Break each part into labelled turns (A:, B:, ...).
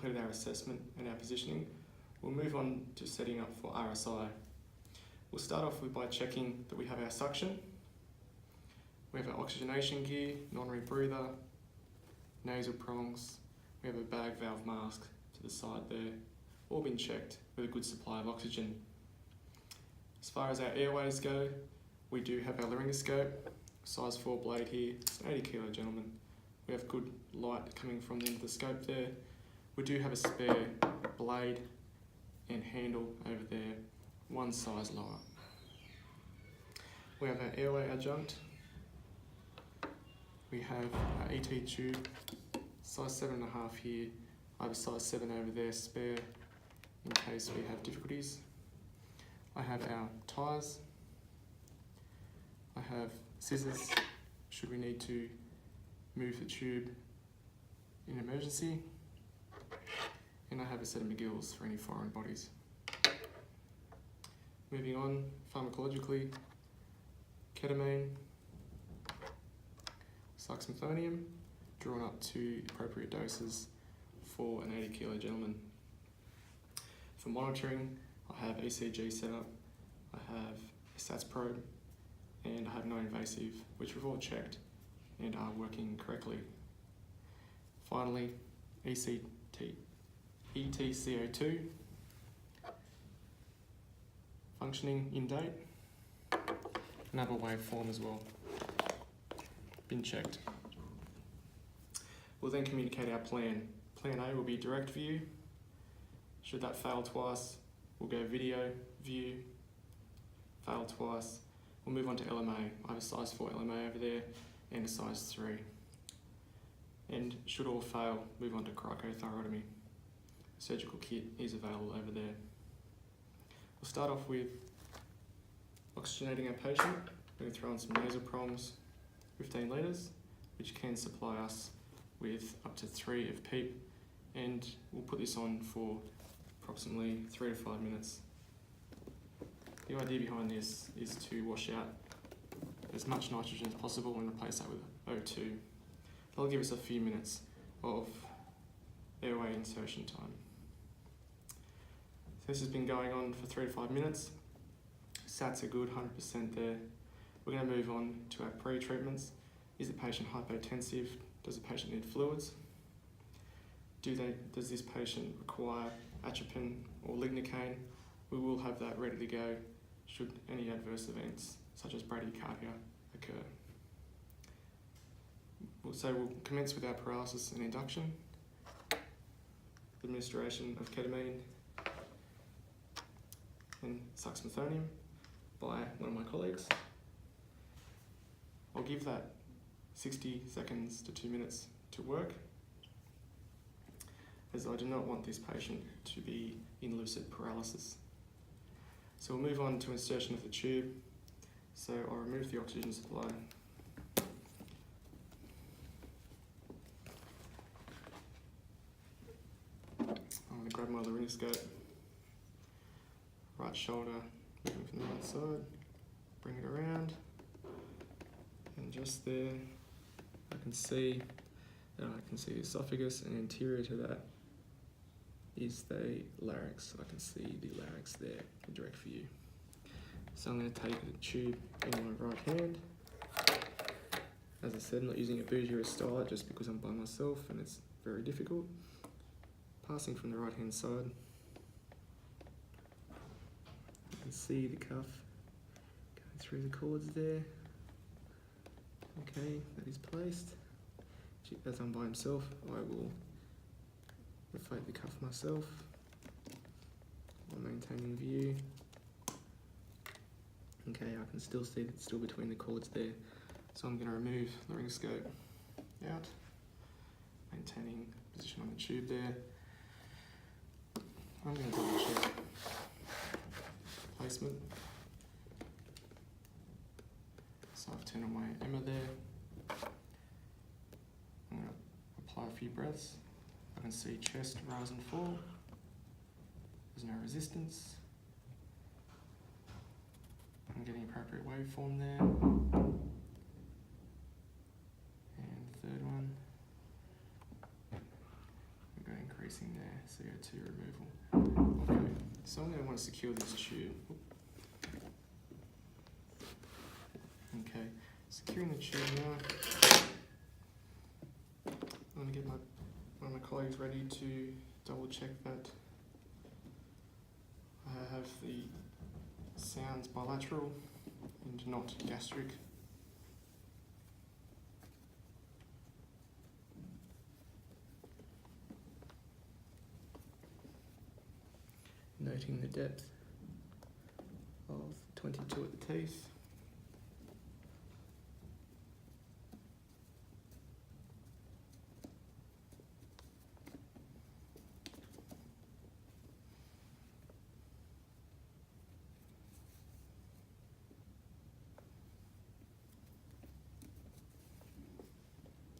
A: completed our assessment and our positioning, we'll move on to setting up for RSI. We'll start off by checking that we have our suction, we have our oxygenation gear, non-rebreather, nasal prongs, we have a bag valve mask to the side there, all been checked with a good supply of oxygen. As far as our airways go, we do have our laryngoscope, size 4 blade here, it's an 80 kilo gentleman. We have good light coming from the end of the scope there. We do have a spare blade and handle over there, one size lower. We have our airway adjunct. We have our ET tube, size 7.5 here. I have a size 7 over there spare in case we have difficulties. I have our tyres. I have scissors should we need to move the tube in emergency. And I have a set of McGills for any foreign bodies. Moving on, pharmacologically, ketamine, succinylcholine, drawn up to appropriate doses for an 80 kilo gentleman. For monitoring, I have ECG set up, I have a SATS probe, and I have non-invasive, which we've all checked and are working correctly. Finally, ETCO2, functioning in date, another waveform as well, been checked. We'll then communicate our plan. Plan A will be direct view. Should that fail twice, we'll go video view, fail twice. We'll move on to LMA. I have a size 4 LMA over there and a size 3. And should all fail, move on to cricothyrotomy. Surgical kit is available over there. We'll start off with oxygenating our patient. We're going to throw in some nasal prongs, 15 litres, which can supply us with up to 3 of PEEP, and we'll put this on for approximately 3 to 5 minutes. The idea behind this is to wash out as much nitrogen as possible and replace that with O2. That'll give us a few minutes of airway insertion time. So this has been going on for 3 to 5 minutes. SATs are good, 100% there. We're going to move on to our pre-treatments. Is the patient hypotensive? Does the patient need fluids? Does this patient require atropine or lignocaine? We will have that ready to go should any adverse events such as bradycardia occur. So we'll commence with our paralysis and induction, administration of ketamine and succinylcholine by one of my colleagues. I'll give that 60 seconds to 2 minutes to work, as I do not want this patient to be in lucid paralysis. So we'll move on to insertion of the tube. So I'll remove the oxygen supply. I'm going to grab my laryngoscope, right shoulder, moving from the right side, bring it around, and just there I can see the esophagus, and anterior to that is the larynx. I can see the larynx there in direct view. So I'm going to take the tube in my right hand. As I said, I'm not using a bougie or a stylet just because I'm by myself and it's very difficult. Passing from the right hand side. You can see the cuff going through the cords there. Okay, that is placed. As I'm by himself, I will inflate the cuff myself while maintaining view. Okay, I can still see it's still between the cords there, so I'm going to remove the laryngoscope out, maintaining position on the tube there. I'm going to double check placement. So I've turned on my Emma there. I'm going to apply a few breaths. I can see chest rise and fall. There's no resistance. I'm getting appropriate waveform there. And the third one, we've got increasing there. CO2 removal. Okay, so I'm going to want to secure this tube. Okay, securing the tube now. I'm going to get one of my colleagues ready to double check that I have the sounds bilateral and not gastric. Noting the depth of 22 at the teeth.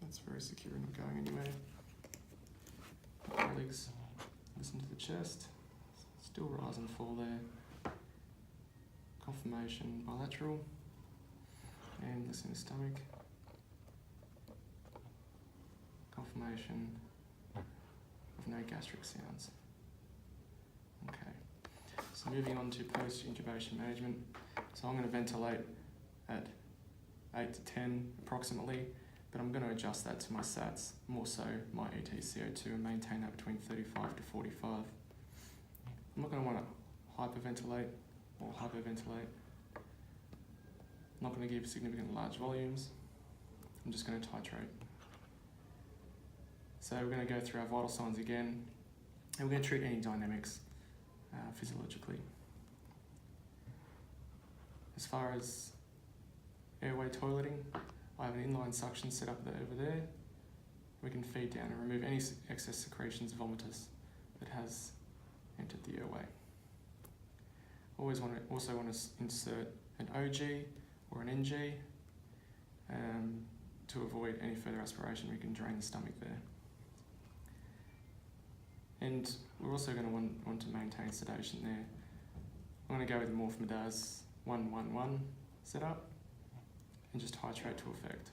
A: That's very secure and not going anywhere. Colleagues, listen to the chest. Still rise and fall there. Confirmation bilateral. And listen to stomach. Confirmation of no gastric sounds. Okay. So moving on to post-intubation management. So I'm going to ventilate at 8 to 10 approximately, but I'm going to adjust that to my SATs, more so my EtCO2, and maintain that between 35 to 45. I'm not going to want to hyperventilate or hyperventilate. I'm not going to give significant large volumes. I'm just going to titrate. So we're going to go through our vital signs again, and we're going to treat any dynamics physiologically. As far as airway toileting, I have an inline suction set up over there. We can feed down and remove any excess secretions, vomitus, that has entered the airway. Also want to insert an OG or an NG to avoid any further aspiration. We can drain the stomach there. And we're also going to want to maintain sedation there. I'm going to go with the Morph-Medaz 111 setup and just titrate to effect.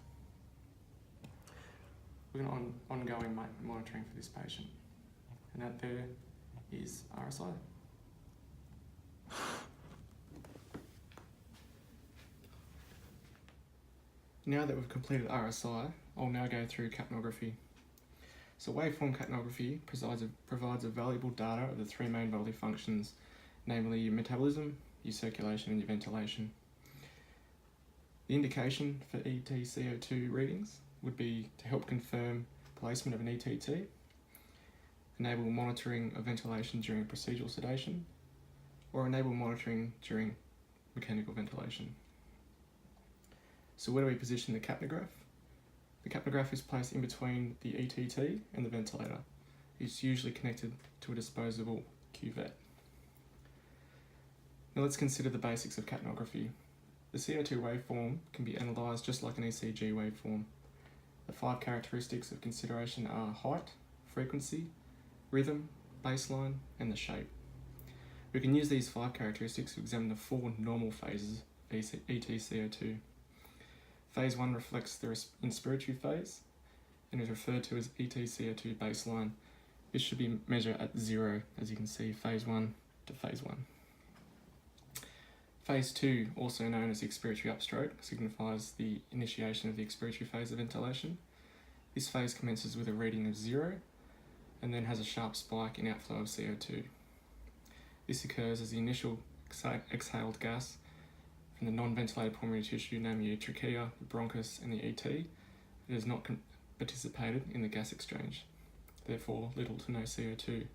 A: We're going to ongoing monitoring for this patient. And that there is RSI. Now that we've completed RSI, I'll now go through capnography. So waveform capnography provides a valuable data of the three main bodily functions, namely your metabolism, your circulation and your ventilation. The indication for EtCO2 readings would be to help confirm placement of an ETT, enable monitoring of ventilation during procedural sedation, or enable monitoring during mechanical ventilation. So where do we position the capnograph? The capnograph is placed in between the ETT and the ventilator. It's usually connected to a disposable cuvette. Now let's consider the basics of capnography. The CO2 waveform can be analysed just like an ECG waveform. The 5 characteristics of consideration are height, frequency, rhythm, baseline, and the shape. We can use these 5 characteristics to examine the 4 normal phases of EtCO2. Phase 1 reflects the inspiratory phase and is referred to as EtCO2 baseline. This should be measured at 0, as you can see, phase 1 to phase 1. Phase 2, also known as expiratory upstroke, signifies the initiation of the expiratory phase of ventilation. This phase commences with a reading of 0 and then has a sharp spike in outflow of CO2. This occurs as the initial exhaled gas from the non-ventilated pulmonary tissue, namely your trachea, the bronchus and the ET, it has not participated in the gas exchange, therefore little to no CO2.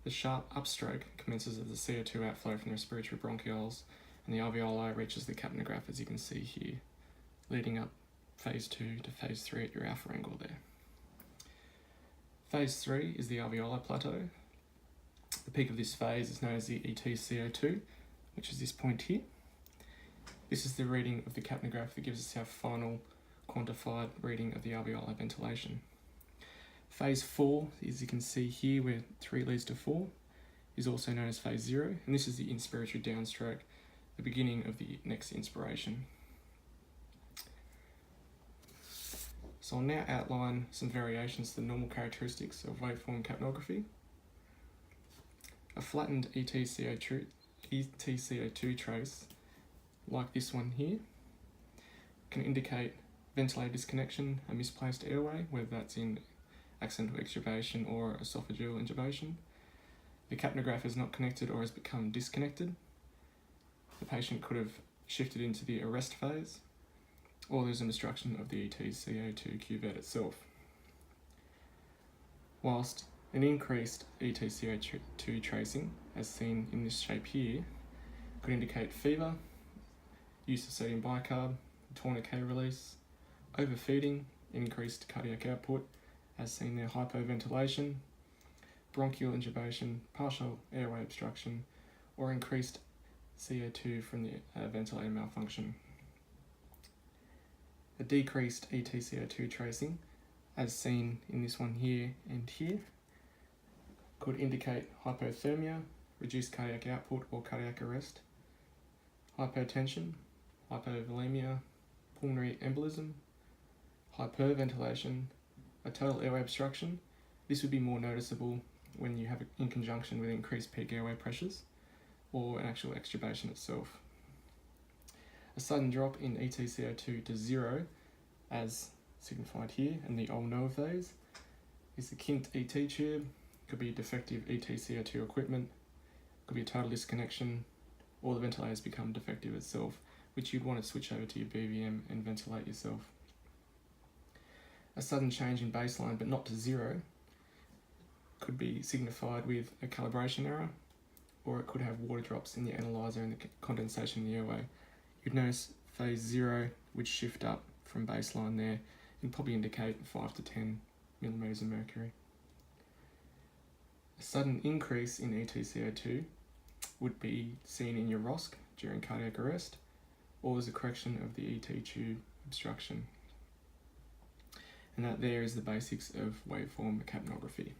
A: The sharp upstroke commences as the CO2 outflow from the respiratory bronchioles and the alveoli reaches the capnograph, as you can see here, leading up phase 2 to phase 3 at your alpha angle there. Phase 3 is the alveolar plateau. The peak of this phase is known as the EtCO2, which is this point here. This is the reading of the capnograph that gives us our final quantified reading of the alveolar ventilation. Phase 4, as you can see here, where 3 leads to 4, is also known as phase 0, and this is the inspiratory downstroke, the beginning of the next inspiration. So I'll now outline some variations to the normal characteristics of waveform capnography. A flattened ETCO2 trace, like this one here, can indicate ventilator disconnection, a misplaced airway, whether that's in accidental extubation or esophageal intubation. The capnograph is not connected or has become disconnected. The patient could have shifted into the arrest phase, or there's an obstruction of the ETCO2 cuvette itself. Whilst an increased ETCO2 tracing, as seen in this shape here, could indicate fever, use of sodium bicarb, tourniquet release, overfeeding, increased cardiac output, as seen there, hypoventilation, bronchial intubation, partial airway obstruction, or increased CO2 from the ventilator malfunction. A decreased ETCO2 tracing, as seen in this one here and here, could indicate hypothermia, reduced cardiac output or cardiac arrest, hypotension, hypovolemia, pulmonary embolism, hyperventilation, a total airway obstruction. This would be more noticeable when you have it in conjunction with increased peak airway pressures or an actual extubation itself. A sudden drop in ETCO2 to 0, as signified here in the All-No phase, is the kinked ET tube, could be defective ETCO2 equipment, could be a total disconnection, or the ventilators become defective itself, which you'd want to switch over to your BVM and ventilate yourself. A sudden change in baseline but not to 0 could be signified with a calibration error, or it could have water drops in the analyzer and the condensation in the airway. You'd notice phase 0 would shift up from baseline there and probably indicate 5 to 10 millimeters of mercury. A sudden increase in ETCO2 would be seen in your ROSC during cardiac arrest, or as a correction of the ET tube obstruction. And that there is the basics of waveform capnography.